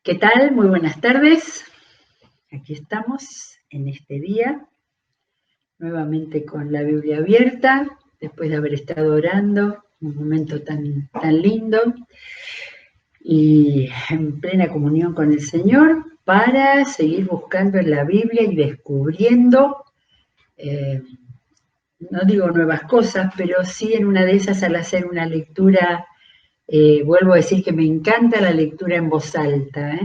¿Qué tal? Muy buenas tardes. Aquí estamos en este día, nuevamente con la Biblia abierta, después de haber estado orando, un momento tan lindo, y en plena comunión con el Señor, para seguir buscando en la Biblia y descubriendo, no digo nuevas cosas, pero sí en una de esas al hacer una lectura, vuelvo a decir que me encanta la lectura en voz alta,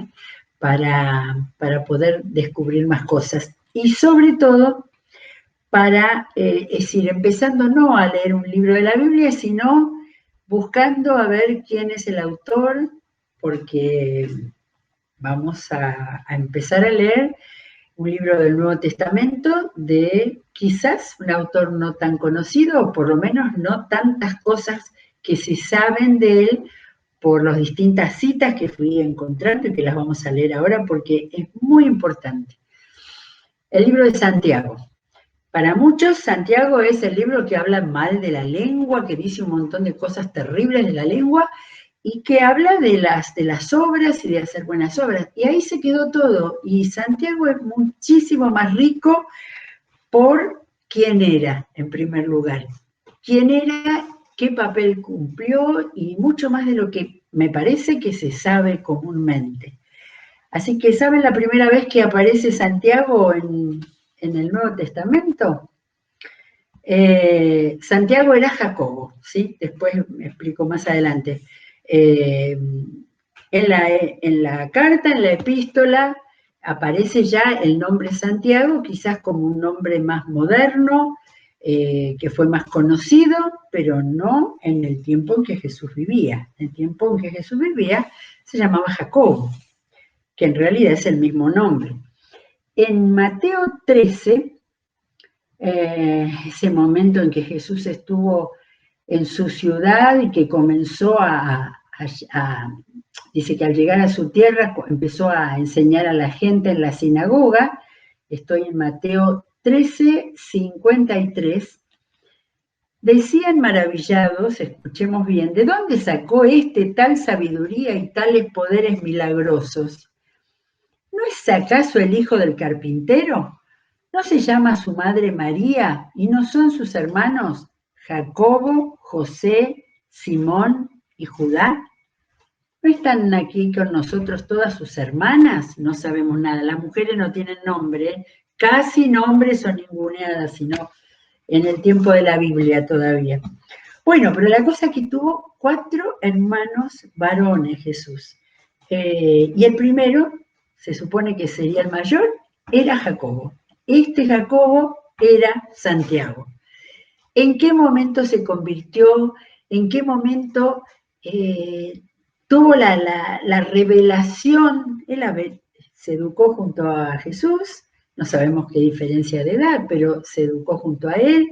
para poder descubrir más cosas. Y sobre todo, para, es decir, empezando no a leer un libro de la Biblia, sino buscando a ver quién es el autor, porque vamos a empezar a leer un libro del Nuevo Testamento de quizás un autor no tan conocido, o por lo menos no tantas cosas que se saben de él por las distintas citas que fui encontrando y que las vamos a leer ahora porque es muy importante. El libro de Santiago. Para muchos, Santiago es el libro que habla mal de la lengua, que dice un montón de cosas terribles de la lengua y que habla de las obras y de hacer buenas obras. Y ahí se quedó todo. Y Santiago es muchísimo más rico por quién era, en primer lugar. Quién era, qué papel cumplió y mucho más de lo que me parece que se sabe comúnmente. Así que, ¿saben la primera vez que aparece Santiago en el Nuevo Testamento? Santiago era Jacobo, ¿sí? Después me explico más adelante. En la carta, en la epístola, aparece ya el nombre Santiago, quizás como un nombre más moderno, que fue más conocido, pero no en el tiempo en que Jesús vivía. En el tiempo en que Jesús vivía se llamaba Jacobo, que en realidad es el mismo nombre. En Mateo 13, ese momento en que Jesús estuvo en su ciudad y que comenzó dice que al llegar a su tierra empezó a enseñar a la gente en la sinagoga. Estoy en Mateo 13, 53. Decían maravillados, escuchemos bien, ¿de dónde sacó tal sabiduría y tales poderes milagrosos? ¿No es acaso el hijo del carpintero? ¿No se llama su madre María y no son sus hermanos Jacobo, José, Simón y Judá? ¿No están aquí con nosotros todas sus hermanas? No sabemos nada. Las mujeres no tienen nombre, casi nombres o ninguneadas, sino en el tiempo de la Biblia todavía. Bueno, pero la cosa es que tuvo 4 hermanos varones Jesús. Y el primero, se supone que sería el mayor, era Jacobo. Este Jacobo era Santiago. ¿En qué momento se convirtió? ¿En qué momento tuvo la revelación? Él se educó junto a Jesús, no sabemos qué diferencia de edad, pero se educó junto a él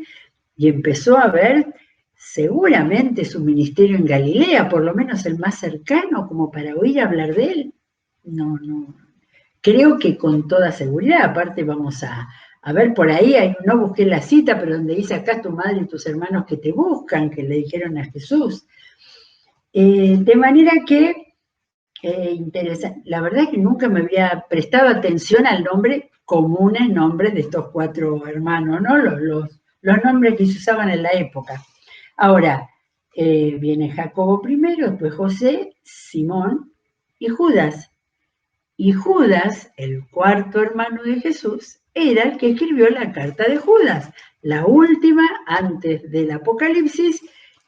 y empezó a ver seguramente su ministerio en Galilea, por lo menos el más cercano, como para oír hablar de él. No, creo que con toda seguridad, aparte vamos a ver por ahí, no busqué la cita, pero donde dice acá tu madre y tus hermanos que te buscan, que le dijeron a Jesús. De manera que, interesante, la verdad es que nunca me había prestado atención al nombre, comunes nombres de estos 4 hermanos, ¿no? Los nombres que se usaban en la época. Ahora, viene Jacobo primero, después José, Simón y Judas. Y Judas, el 4.º hermano de Jesús, era el que escribió la carta de Judas, la última antes del Apocalipsis,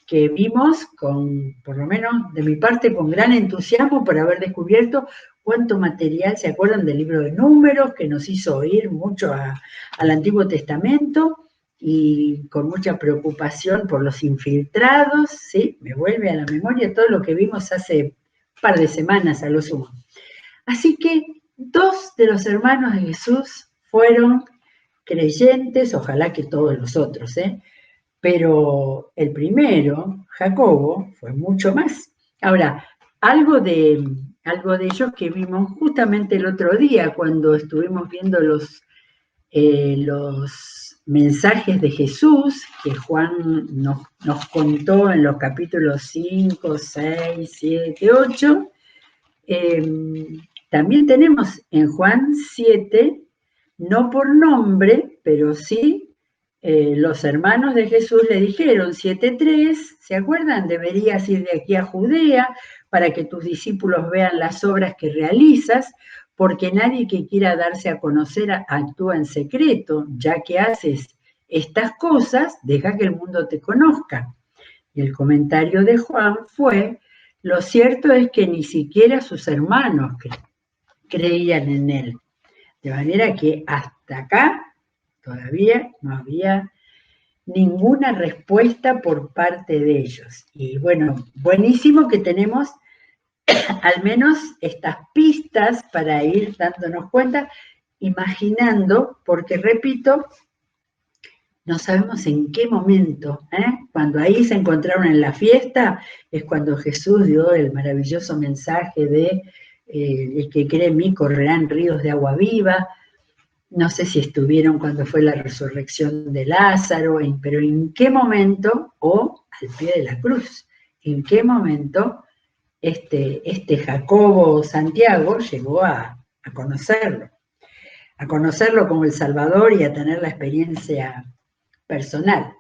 que vimos por lo menos de mi parte, con gran entusiasmo por haber descubierto cuánto material, ¿se acuerdan del libro de Números, que nos hizo oír mucho al Antiguo Testamento? Y con mucha preocupación por los infiltrados, ¿sí? Me vuelve a la memoria todo lo que vimos hace un par de semanas a lo sumo. Así que 2 de los hermanos de Jesús fueron creyentes, ojalá que todos los otros, pero el primero, Jacobo, fue mucho más. Ahora, algo de ellos que vimos justamente el otro día cuando estuvimos viendo los mensajes de Jesús que Juan nos contó en los capítulos 5, 6, 7, 8, También tenemos en Juan 7, no por nombre, pero sí, los hermanos de Jesús le dijeron, 7:3, ¿se acuerdan? Deberías ir de aquí a Judea para que tus discípulos vean las obras que realizas, porque nadie que quiera darse a conocer actúa en secreto, ya que haces estas cosas, deja que el mundo te conozca. Y el comentario de Juan fue, lo cierto es que ni siquiera sus hermanos creían en él. De manera que hasta acá todavía no había ninguna respuesta por parte de ellos. Y bueno, buenísimo que tenemos al menos estas pistas para ir dándonos cuenta, imaginando, porque repito, no sabemos en qué momento, cuando ahí se encontraron en la fiesta, es cuando Jesús dio el maravilloso mensaje de el que cree en mí correrán ríos de agua viva. No sé si estuvieron cuando fue la resurrección de Lázaro, pero en qué momento, o al pie de la cruz, en qué momento este Jacobo Santiago llegó a conocerlo como el Salvador y a tener la experiencia personal.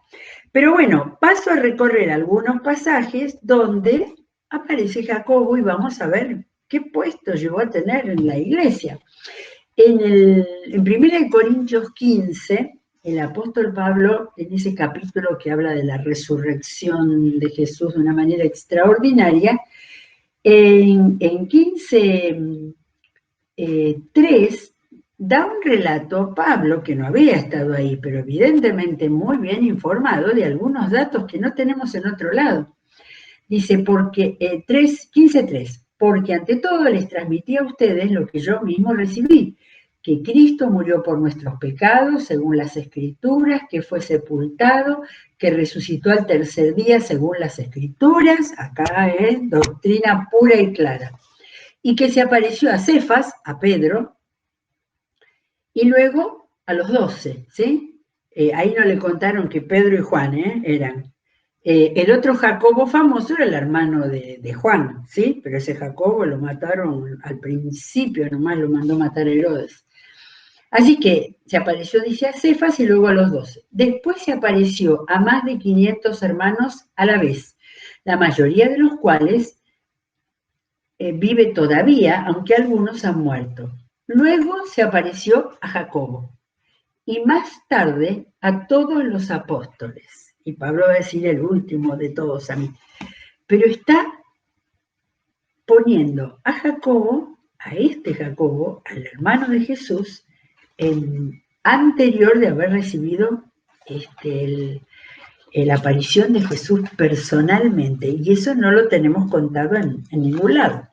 Pero bueno, paso a recorrer algunos pasajes donde aparece Jacobo y vamos a ver qué puesto llegó a tener en la iglesia. En 1 Corintios 15, el apóstol Pablo, en ese capítulo que habla de la resurrección de Jesús de una manera extraordinaria, en 15:3 da un relato, Pablo, que no había estado ahí, pero evidentemente muy bien informado de algunos datos que no tenemos en otro lado. Dice, 15:3, porque ante todo les transmití a ustedes lo que yo mismo recibí, que Cristo murió por nuestros pecados, según las Escrituras, que fue sepultado, que resucitó al tercer día, según las Escrituras, acá es doctrina pura y clara, y que se apareció a Cefas, a Pedro, y luego a los 12, ¿sí? Ahí no le contaron que Pedro y Juan eran. El otro Jacobo famoso era el hermano de Juan, ¿sí? Pero ese Jacobo lo mataron al principio, nomás lo mandó matar Herodes. Así que se apareció, dice, a Cefas y luego a los 12. Después se apareció a más de 500 hermanos a la vez, la mayoría de los cuales vive todavía, aunque algunos han muerto. Luego se apareció a Jacobo y más tarde a todos los apóstoles. Y Pablo va a decir el último de todos a mí. Pero está poniendo a Jacobo, a este Jacobo, al hermano de Jesús, anterior de haber recibido la aparición de Jesús personalmente. Y eso no lo tenemos contado en ningún lado.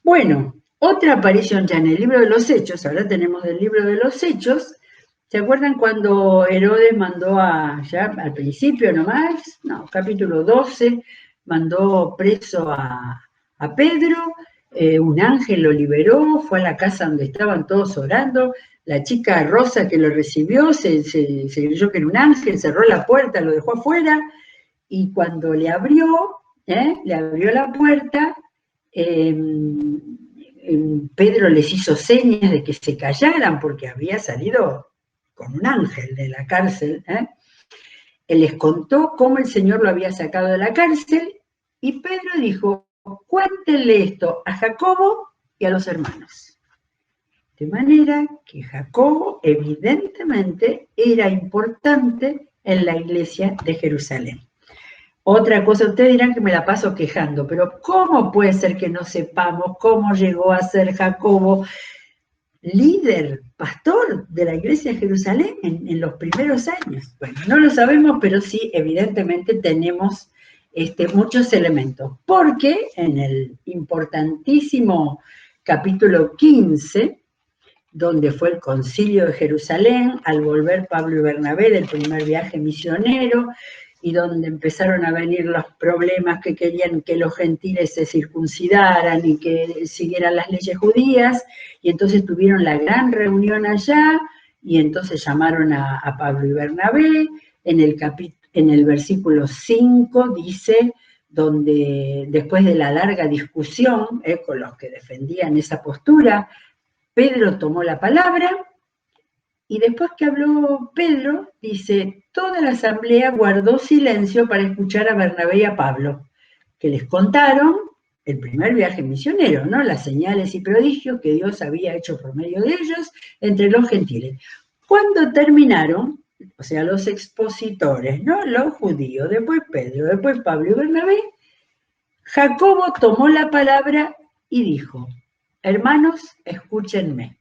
Bueno, otra aparición ya en el libro de los Hechos, ahora tenemos el libro de los Hechos. ¿Se acuerdan cuando Herodes mandó ya al principio nomás? No, capítulo 12, mandó preso a Pedro, un ángel lo liberó, fue a la casa donde estaban todos orando, la chica Rosa que lo recibió se creyó que era un ángel, cerró la puerta, lo dejó afuera, y cuando le abrió la puerta, Pedro les hizo señas de que se callaran porque había salido con un ángel de la cárcel. Él les contó cómo el Señor lo había sacado de la cárcel y Pedro dijo, cuéntenle esto a Jacobo y a los hermanos. De manera que Jacobo evidentemente era importante en la iglesia de Jerusalén. Otra cosa, ustedes dirán que me la paso quejando, pero ¿cómo puede ser que no sepamos cómo llegó a ser Jacobo líder, pastor de la iglesia de Jerusalén en los primeros años? Bueno, no lo sabemos, pero sí, evidentemente tenemos muchos elementos, porque en el importantísimo capítulo 15, donde fue el concilio de Jerusalén, al volver Pablo y Bernabé del primer viaje misionero, y donde empezaron a venir los problemas que querían que los gentiles se circuncidaran y que siguieran las leyes judías, y entonces tuvieron la gran reunión allá, y entonces llamaron a Pablo y Bernabé. En el versículo 5 dice, donde después de la larga discusión con los que defendían esa postura, Pedro tomó la palabra y después que habló Pedro, dice, toda la asamblea guardó silencio para escuchar a Bernabé y a Pablo, que les contaron el primer viaje misionero, ¿no? Las señales y prodigios que Dios había hecho por medio de ellos entre los gentiles. Cuando terminaron, o sea, los expositores, ¿no? Los judíos, después Pedro, después Pablo y Bernabé, Jacobo tomó la palabra y dijo, hermanos, escúchenme.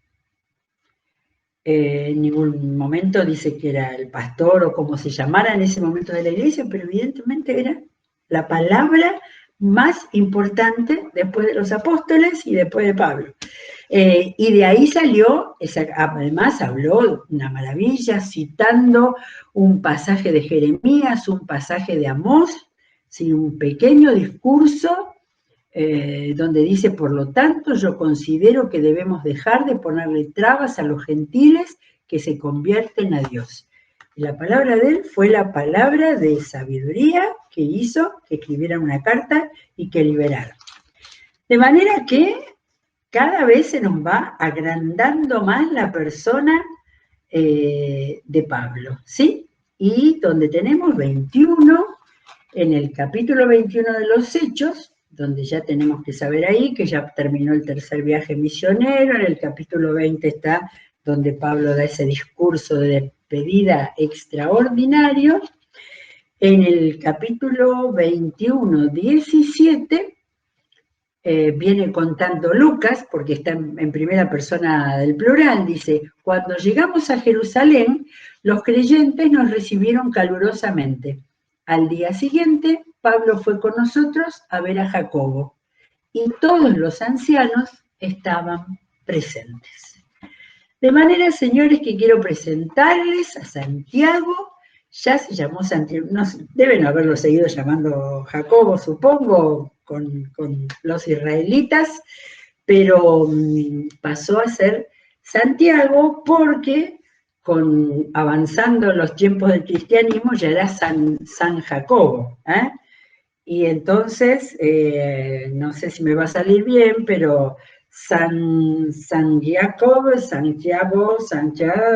En ningún momento dice que era el pastor o como se llamara en ese momento de la iglesia, pero evidentemente era la palabra más importante después de los apóstoles y después de Pablo. Y de ahí salió, además habló una maravilla, citando un pasaje de Jeremías, un pasaje de Amós, ¿sí? Un pequeño discurso donde dice, por lo tanto, yo considero que debemos dejar de ponerle trabas a los gentiles que se convierten a Dios. Y la palabra de él fue la palabra de sabiduría que hizo que escribieran una carta y que liberaran. De manera que cada vez se nos va agrandando más la persona de Pablo, ¿sí? Y donde tenemos 21, en el capítulo 21 de los Hechos, donde ya tenemos que saber ahí que ya terminó el tercer viaje misionero, en el capítulo 20 está donde Pablo da ese discurso de despedida extraordinario, en el capítulo 21, 17, viene contando Lucas, porque está en primera persona del plural, dice, cuando llegamos a Jerusalén, los creyentes nos recibieron calurosamente. Al día siguiente, Pablo fue con nosotros a ver a Jacobo, y todos los ancianos estaban presentes. De manera, señores, que quiero presentarles a Santiago. Ya se llamó Santiago, no, deben haberlo seguido llamando Jacobo, supongo, con los israelitas, pero pasó a ser Santiago porque avanzando los tiempos del cristianismo ya era San Jacobo. Y entonces, no sé si me va a salir bien, pero Santiago,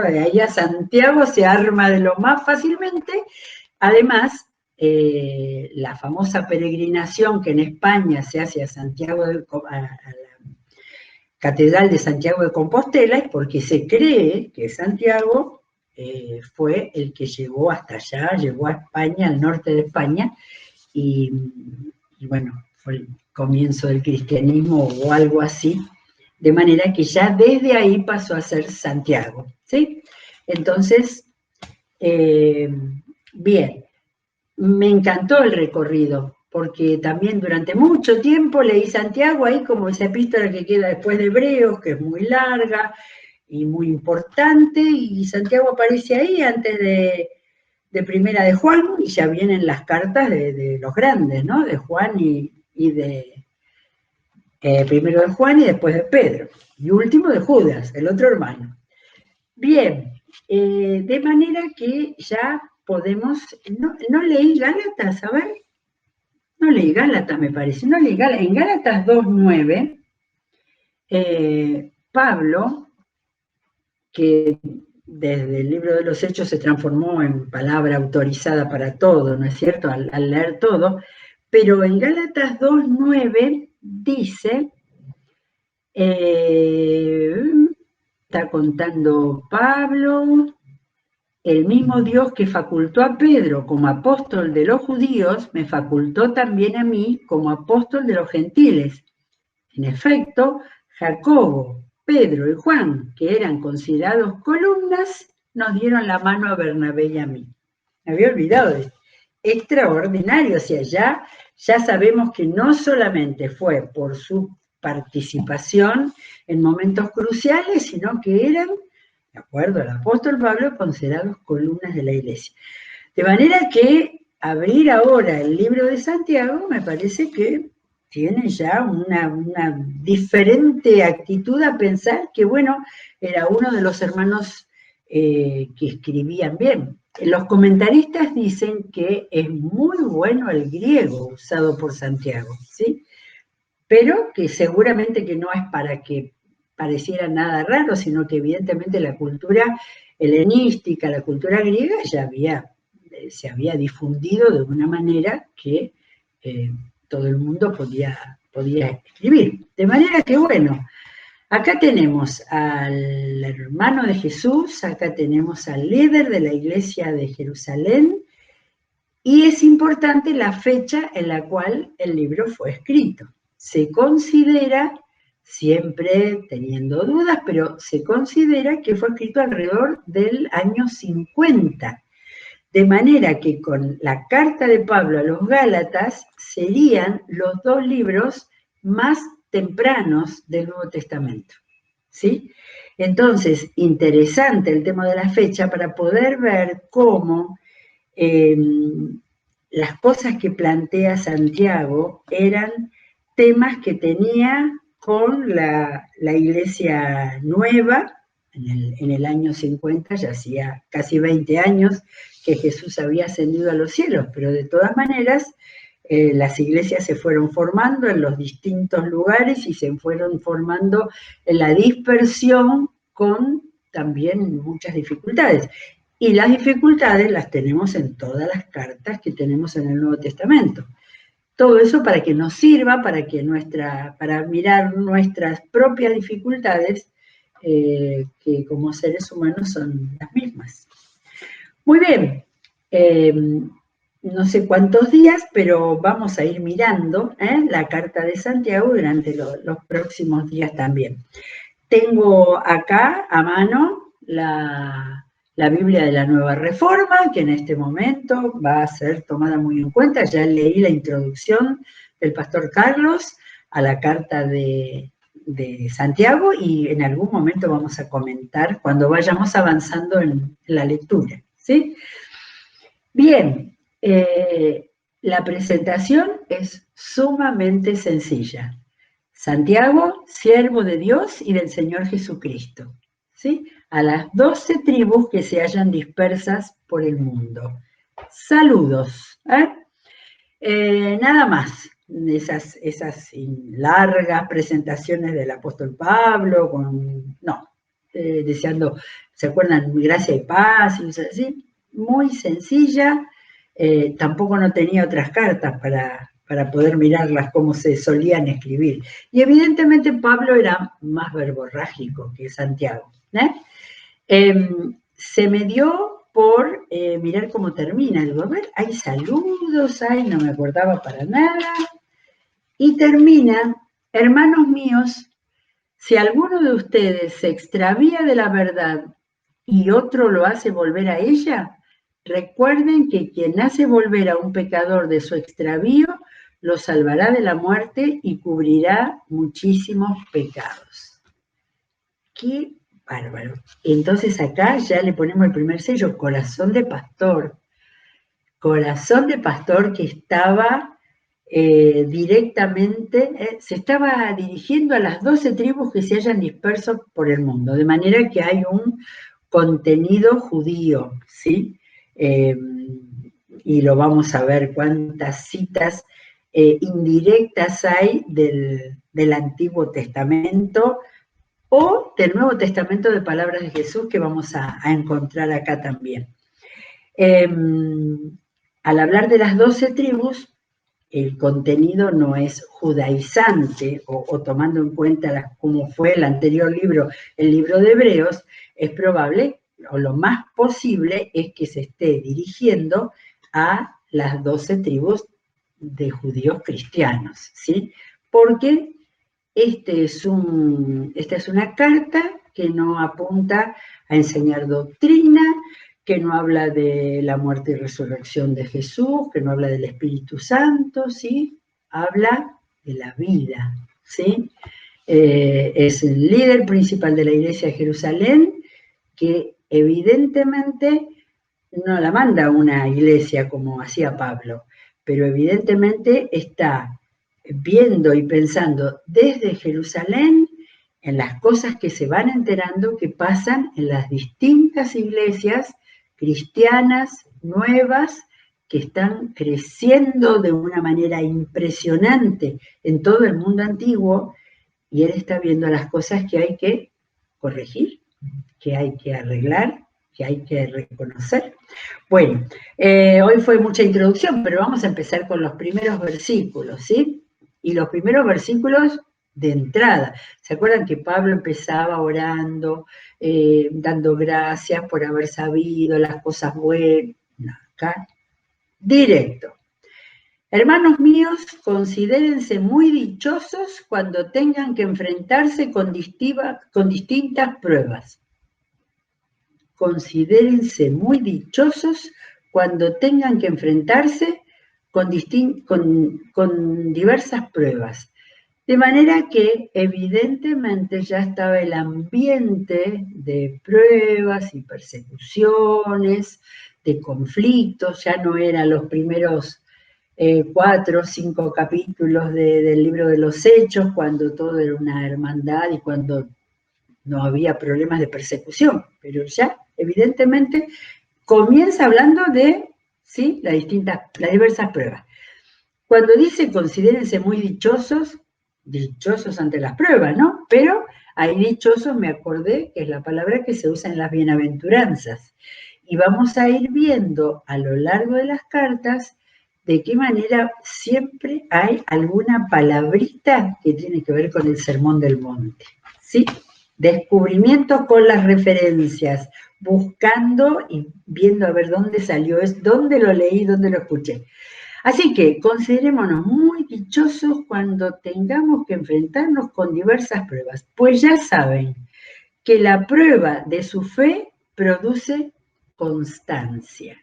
ahí a Santiago se arma de lo más fácilmente. Además, la famosa peregrinación que en España se hace a Santiago, a la Catedral de Santiago de Compostela, es porque se cree que Santiago fue el que llegó hasta allá, llegó a España, al norte de España, y bueno, fue el comienzo del cristianismo o algo así, de manera que ya desde ahí pasó a ser Santiago, ¿sí? Entonces, bien, me encantó el recorrido, porque también durante mucho tiempo leí Santiago ahí como esa epístola que queda después de Hebreos, que es muy larga y muy importante, y Santiago aparece ahí antes de Primera de Juan, y ya vienen las cartas de los grandes, ¿no? De Juan y de primero de Juan y después de Pedro, y último de Judas, el otro hermano. Bien, de manera que ya podemos, no leí Gálatas, a ver, no leí Gálatas me parece, no leí Gálatas, en Gálatas 2:9, Pablo, que desde el libro de los Hechos se transformó en palabra autorizada para todo, ¿no es cierto?, al leer todo, pero en Gálatas 2:9 dice, está contando Pablo, el mismo Dios que facultó a Pedro como apóstol de los judíos, me facultó también a mí como apóstol de los gentiles. En efecto, Jacobo, Pedro y Juan, que eran considerados columnas, nos dieron la mano a Bernabé y a mí. Me había olvidado de esto. Extraordinario, o sea, ya sabemos que no solamente fue por su participación en momentos cruciales, sino que eran, de acuerdo al apóstol Pablo, considerados columnas de la iglesia. De manera que abrir ahora el libro de Santiago me parece que tiene ya una diferente actitud a pensar que, bueno, era uno de los hermanos que escribían bien. los comentaristas dicen que es muy bueno el griego usado por Santiago, ¿sí? Pero que seguramente que no es para que pareciera nada raro, sino que evidentemente la cultura helenística, la cultura griega ya se había difundido de una manera que todo el mundo podía escribir. De manera que, bueno, acá tenemos al hermano de Jesús, acá tenemos al líder de la iglesia de Jerusalén, y es importante la fecha en la cual el libro fue escrito. Se considera, siempre teniendo dudas, pero se considera que fue escrito alrededor del año 50. De manera que con la carta de Pablo a los Gálatas serían los dos libros más tempranos del Nuevo Testamento. ¿Sí? Entonces, interesante el tema de la fecha para poder ver cómo las cosas que plantea Santiago eran temas que tenía con la iglesia nueva, en el año 50, ya hacía casi 20 años que Jesús había ascendido a los cielos, pero de todas maneras las iglesias se fueron formando en los distintos lugares y se fueron formando en la dispersión con también muchas dificultades. Y las dificultades las tenemos en todas las cartas que tenemos en el Nuevo Testamento. Todo eso para que nos sirva, para mirar nuestras propias dificultades, que como seres humanos son las mismas. Muy bien, no sé cuántos días, pero vamos a ir mirando la carta de Santiago durante los próximos días también. Tengo acá a mano la Biblia de la Nueva Reforma, que en este momento va a ser tomada muy en cuenta. Ya leí la introducción del pastor Carlos a la carta de Santiago y en algún momento vamos a comentar cuando vayamos avanzando en la lectura, ¿sí? Bien, la presentación es sumamente sencilla. Santiago, siervo de Dios y del Señor Jesucristo, ¿sí? A las 12 tribus que se hallan dispersas por el mundo. Saludos. Nada más, esas largas presentaciones del apóstol Pablo, deseando, ¿se acuerdan? Gracia y paz, y así, muy sencilla. Tampoco no tenía otras cartas para poder mirarlas como se solían escribir. Y evidentemente Pablo era más verborrágico que Santiago. Se me dio por mirar cómo termina. Digo, a ver, hay saludos, no me acordaba para nada. Y termina, hermanos míos, si alguno de ustedes se extravía de la verdad y otro lo hace volver a ella, recuerden que quien hace volver a un pecador de su extravío, lo salvará de la muerte y cubrirá muchísimos pecados. ¡Qué bárbaro! Entonces acá ya le ponemos el primer sello, corazón de pastor. Corazón de pastor que estaba directamente, se estaba dirigiendo a las 12 tribus que se hallan dispersos por el mundo, de manera que hay un contenido judío, ¿sí? Y lo vamos a ver cuántas citas indirectas hay del Antiguo Testamento o del Nuevo Testamento de palabras de Jesús que vamos a encontrar acá también. Al hablar de las 12 tribus, el contenido no es judaizante o tomando en cuenta como fue el anterior libro, el libro de Hebreos, es probable, o lo más posible, es que se esté dirigiendo a las 12 tribus de judíos cristianos, ¿sí? Porque esta es una carta que no apunta a enseñar doctrina, que no habla de la muerte y resurrección de Jesús, que no habla del Espíritu Santo, ¿sí? Habla de la vida, ¿sí? Es el líder principal de la Iglesia de Jerusalén, que evidentemente no la manda a una iglesia como hacía Pablo, pero evidentemente está viendo y pensando desde Jerusalén en las cosas que se van enterando que pasan en las distintas iglesias cristianas nuevas que están creciendo de una manera impresionante en todo el mundo antiguo, y él está viendo las cosas que hay que corregir, que hay que arreglar, que hay que reconocer. Bueno, hoy fue mucha introducción, pero vamos a empezar con los primeros versículos, ¿sí? Y los primeros versículos de entrada. ¿Se acuerdan que Pablo empezaba orando, dando gracias por haber sabido las cosas buenas? No, acá, directo. Hermanos míos, considérense muy dichosos cuando tengan que enfrentarse con distintas pruebas. Considérense muy dichosos cuando tengan que enfrentarse con diversas pruebas. De manera que evidentemente ya estaba el ambiente de pruebas y persecuciones, de conflictos, ya no eran los primeros 4 o 5 capítulos del libro de los Hechos, cuando todo era una hermandad y cuando no había problemas de persecución, pero ya evidentemente comienza hablando de, ¿sí?, las diversas pruebas. Cuando dice considérense muy dichosos ante las pruebas, ¿no? Pero hay dichosos, me acordé, que es la palabra que se usa en las bienaventuranzas. Y vamos a ir viendo a lo largo de las cartas de qué manera siempre hay alguna palabrita que tiene que ver con el Sermón del Monte, ¿sí? Descubrimientos con las referencias, buscando y viendo a ver dónde salió, dónde lo leí, dónde lo escuché. Así que considerémonos muy dichosos cuando tengamos que enfrentarnos con diversas pruebas, pues ya saben que la prueba de su fe produce constancia.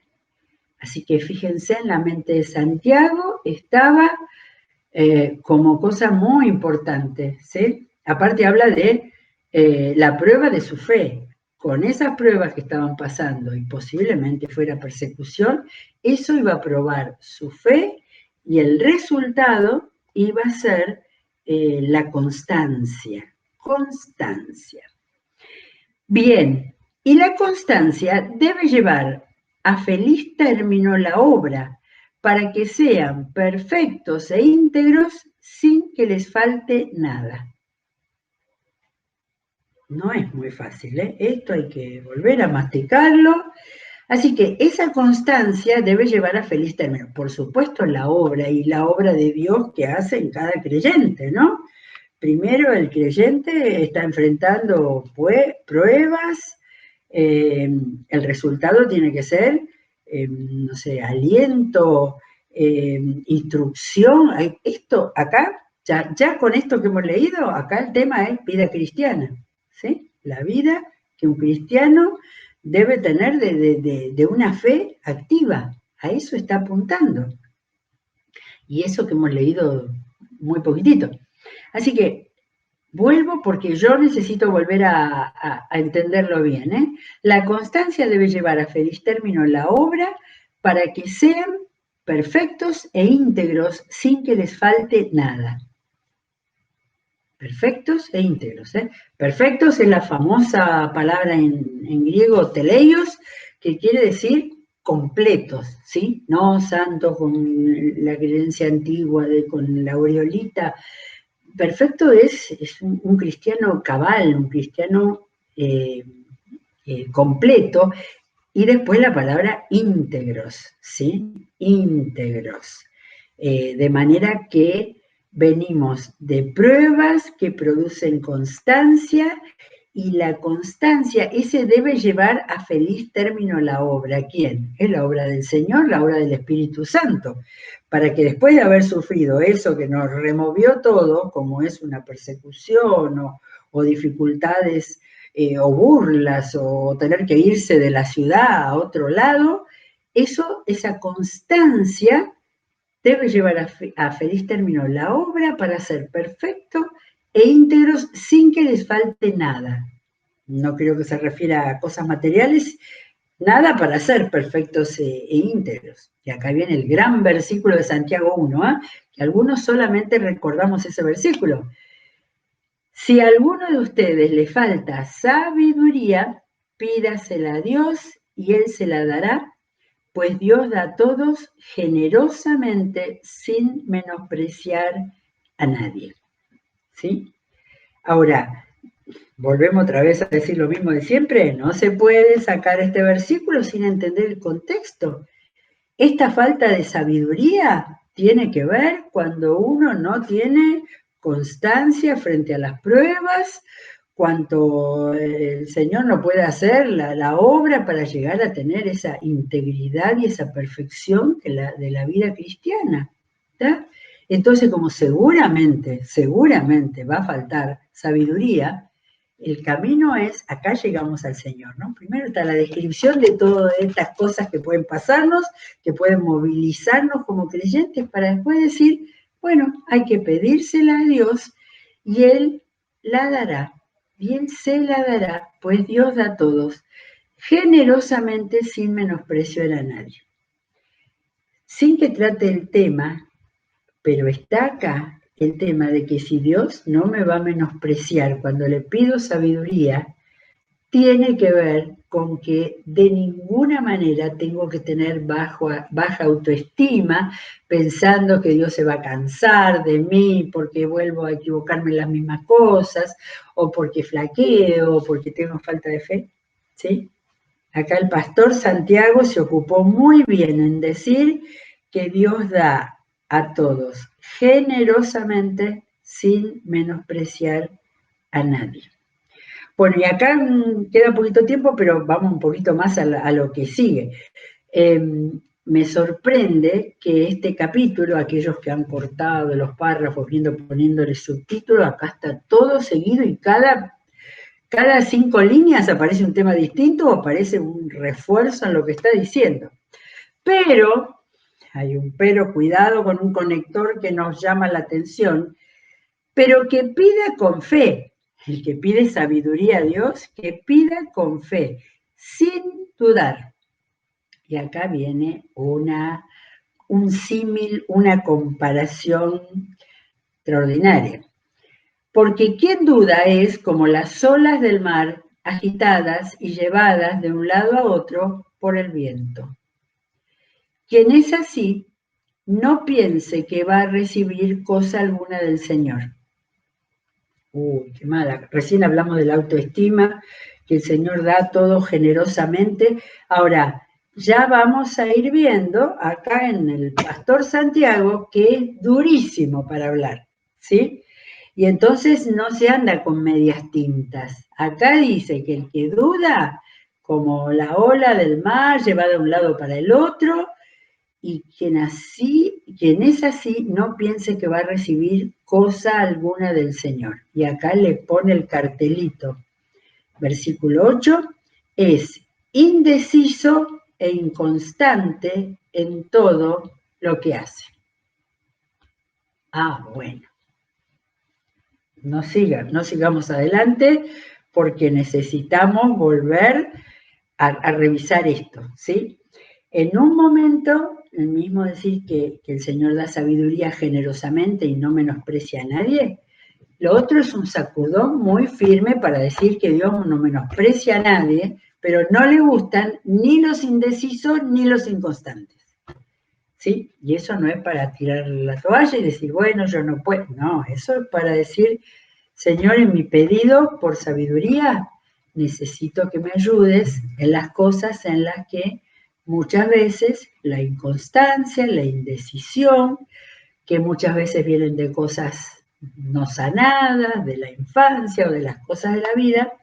Así que fíjense, en la mente de Santiago estaba como cosa muy importante, ¿sí? Aparte habla de la prueba de su fe. Con esas pruebas que estaban pasando y posiblemente fuera persecución, eso iba a probar su fe y el resultado iba a ser la constancia. Constancia. Bien, y la constancia debe llevar a feliz término la obra para que sean perfectos e íntegros sin que les falte nada. No es muy fácil, ¿eh? Esto hay que volver a masticarlo. Así que esa constancia debe llevar a feliz término. Por supuesto, la obra y la obra de Dios que hace en cada creyente, ¿no? Primero el creyente está enfrentando pruebas, el resultado tiene que ser, no sé, aliento, instrucción. Esto acá, ya con esto que hemos leído, acá el tema es vida cristiana, ¿sí? La vida que un cristiano debe tener de una fe activa, a eso está apuntando. Y eso que hemos leído muy poquitito. Así que vuelvo porque yo necesito volver a entenderlo bien, ¿eh? La constancia debe llevar a feliz término la obra para que sean perfectos e íntegros sin que les falte nada. Perfectos e íntegros, ¿eh? Perfectos es la famosa palabra en griego teleios, que quiere decir completos, ¿sí? No santos con la creencia antigua con la aureolita. Perfecto es un cristiano cabal, un cristiano completo, y después la palabra íntegros, ¿sí? Íntegros. De manera que venimos de pruebas que producen constancia, y la constancia, ese debe llevar a feliz término la obra. ¿Quién? Es la obra del Señor, la obra del Espíritu Santo, para que después de haber sufrido eso que nos removió todo, como es una persecución o dificultades o burlas o tener que irse de la ciudad a otro lado, esa constancia debe llevar a feliz término la obra para ser perfecto e íntegros sin que les falte nada. No creo que se refiera a cosas materiales, nada para ser perfectos e íntegros. Y acá viene el gran versículo de Santiago 1, ¿eh? Que algunos solamente recordamos ese versículo. Si a alguno de ustedes le falta sabiduría, pídasela a Dios y Él se la dará, pues Dios da a todos generosamente sin menospreciar a nadie. ¿Sí? Ahora, volvemos otra vez a decir lo mismo de siempre, no se puede sacar este versículo sin entender el contexto. Esta falta de sabiduría tiene que ver cuando uno no tiene constancia frente a las pruebas, cuando el Señor no puede hacer la obra para llegar a tener esa integridad y esa perfección de la vida cristiana. ¿Está? Entonces, como seguramente va a faltar sabiduría, el camino es, acá llegamos al Señor, ¿no? Primero está la descripción de todas estas cosas que pueden pasarnos, que pueden movilizarnos como creyentes para después decir, bueno, hay que pedírsela a Dios y Él la dará, y Él se la dará, pues Dios da a todos, generosamente sin menospreciar a nadie. Sin que trate el tema, pero está acá el tema de que si Dios no me va a menospreciar cuando le pido sabiduría, tiene que ver con que de ninguna manera tengo que tener baja autoestima, pensando que Dios se va a cansar de mí porque vuelvo a equivocarme en las mismas cosas, o porque flaqueo, o porque tengo falta de fe. ¿Sí? Acá el pastor Santiago se ocupó muy bien en decir que Dios da a todos generosamente sin menospreciar a nadie. Bueno, y acá queda poquito tiempo, pero vamos un poquito más a lo que sigue. Me sorprende que este capítulo, aquellos que han cortado los párrafos poniéndole subtítulos, acá está todo seguido y cada 5 líneas aparece un tema distinto o aparece un refuerzo en lo que está diciendo. Pero, hay un pero, cuidado con un conector que nos llama la atención, pero que pida con fe. El que pide sabiduría a Dios, que pida con fe, sin dudar. Y acá viene un símil, una comparación extraordinaria. Porque quien duda es como las olas del mar agitadas y llevadas de un lado a otro por el viento. Quien es así, no piense que va a recibir cosa alguna del Señor. Uy, qué mala. Recién hablamos de la autoestima, que el Señor da todo generosamente. Ahora, ya vamos a ir viendo acá en el pastor Santiago que es durísimo para hablar, ¿sí? Y entonces no se anda con medias tintas. Acá dice que el que duda, como la ola del mar, lleva de un lado para el otro, y quien es así, no piense que va a recibir cosa alguna del Señor. Y acá le pone el cartelito. Versículo 8, es indeciso e inconstante en todo lo que hace. Bueno. No sigamos adelante porque necesitamos volver a revisar esto, ¿sí? En un momento, el mismo decir que el Señor da sabiduría generosamente y no menosprecia a nadie, lo otro es un sacudón muy firme para decir que Dios no menosprecia a nadie, pero no le gustan ni los indecisos ni los inconstantes, ¿sí? Y eso no es para tirar la toalla y decir, bueno, yo no puedo, no, eso es para decir, Señor, en mi pedido por sabiduría, necesito que me ayudes en las cosas en las que muchas veces la inconstancia, la indecisión, que muchas veces vienen de cosas no sanadas, de la infancia o de las cosas de la vida,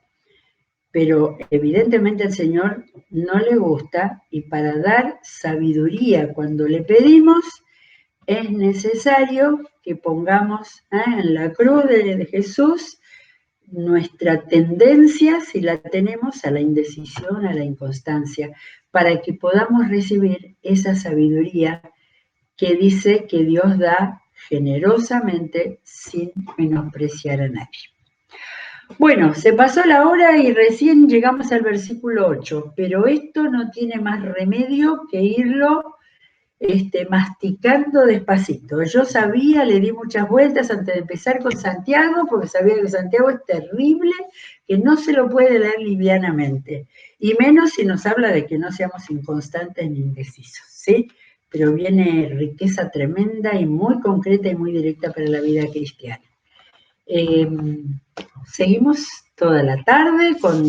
pero evidentemente al Señor no le gusta y para dar sabiduría cuando le pedimos es necesario que pongamos en la cruz de Jesús nuestra tendencia, si la tenemos, a la indecisión, a la inconstancia, para que podamos recibir esa sabiduría que dice que Dios da generosamente sin menospreciar a nadie. Bueno, se pasó la hora y recién llegamos al versículo 8, pero esto no tiene más remedio que irlo masticando despacito. Yo sabía, le di muchas vueltas antes de empezar con Santiago, porque sabía que Santiago es terrible, que no se lo puede leer livianamente, y menos si nos habla de que no seamos inconstantes ni indecisos, ¿sí? Pero viene riqueza tremenda y muy concreta y muy directa para la vida cristiana. Seguimos toda la tarde con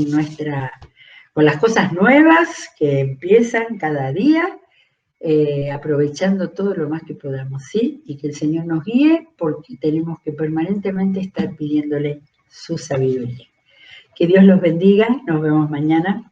las cosas nuevas que empiezan cada día, aprovechando todo lo más que podamos, ¿sí? Y que el Señor nos guíe, porque tenemos que permanentemente estar pidiéndole su sabiduría. Que Dios los bendiga, nos vemos mañana.